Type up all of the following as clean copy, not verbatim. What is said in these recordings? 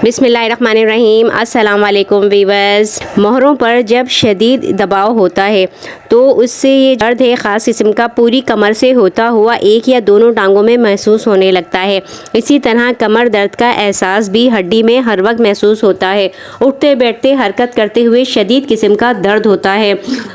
بسم اللہ الرحمن الرحیم۔ السلام علیکم ویورز۔ موہروں پر جب شدید دباؤ ہوتا ہے تو اس سے یہ درد ہے خاص قسم کا پوری کمر سے ہوتا ہوا ایک یا دونوں ٹانگوں میں محسوس ہونے لگتا ہے۔ اسی طرح کمر درد کا احساس بھی ہڈی میں ہر وقت محسوس ہوتا ہے۔ اٹھتے بیٹھتے حرکت کرتے ہوئے شدید قسم کا درد ہوتا ہے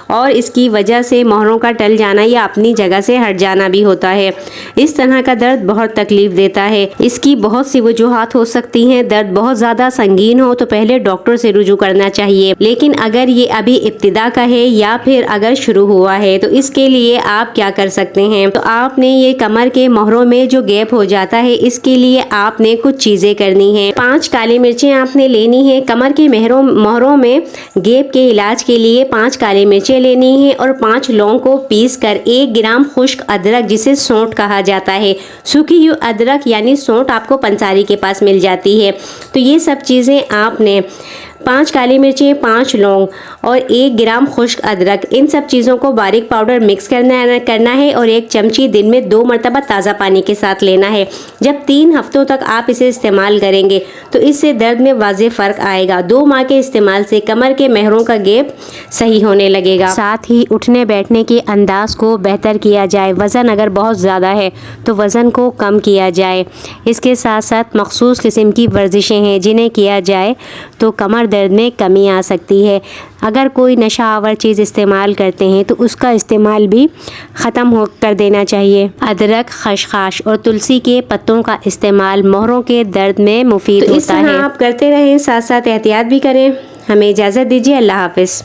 اور اس کی وجہ سے موہروں کا ٹل جانا یا اپنی جگہ سے ہٹ جانا بھی ہوتا ہے۔ اس طرح کا درد بہت تکلیف دیتا ہے۔ اس کی بہت سی وجوہات ہو سکتی ہیں۔ درد بہت زیادہ سنگین ہو تو پہلے ڈاکٹر سے رجوع کرنا چاہیے، لیکن اگر یہ ابھی ابتدا کا ہے یا پھر اگر شروع ہوا ہے تو اس کے لیے آپ کیا کر سکتے ہیں؟ تو آپ نے یہ کمر کے موہروں میں جو گیپ ہو جاتا ہے اس کے لیے آپ نے کچھ چیزیں کرنی ہیں۔ 5 کالی مرچیں آپ نے لینی ہیں۔ کمر کے موہروں میں گیپ کے علاج کے لیے 5 کالی مرچیں لینی ہیں اور 5 لونگ کو پیس کر 1 گرام خشک ادرک جسے سونٹ کہا جاتا ہے، سوکھی ہوئی ادرک یعنی سونٹ آپ کو پنساری کے پاس مل جاتی ہے، تو یہ سب چیزیں آپ نے 5 کالی مرچیں، 5 لونگ اور 1 گرام خشک ادرک، ان سب چیزوں کو باریک پاؤڈر مکس کرنا ہے اور 1 چمچی دن میں 2 مرتبہ تازہ پانی کے ساتھ لینا ہے۔ جب 3 ہفتوں تک آپ اسے استعمال کریں گے تو اس سے درد میں واضح فرق آئے گا۔ 2 ماہ کے استعمال سے کمر کے موہروں کا گیپ صحیح ہونے لگے گا۔ ساتھ ہی اٹھنے بیٹھنے کے انداز کو بہتر کیا جائے۔ وزن اگر بہت زیادہ ہے تو وزن کو کم کیا جائے۔ اس کے ساتھ ساتھ مخصوص قسم کی ورزشیں ہیں جنہیں کیا جائے تو کمر درد میں کمی آ سکتی ہے۔ اگر کوئی نشہ آور چیز استعمال کرتے ہیں تو اس کا استعمال بھی ختم کر دینا چاہیے۔ ادرک، خشخاش اور تلسی کے پتوں کا استعمال موہروں کے درد میں مفید ہوتا ہے۔ اس طرح آپ کرتے رہیں، ساتھ ساتھ احتیاط بھی کریں۔ ہمیں اجازت دیجیے۔ اللہ حافظ۔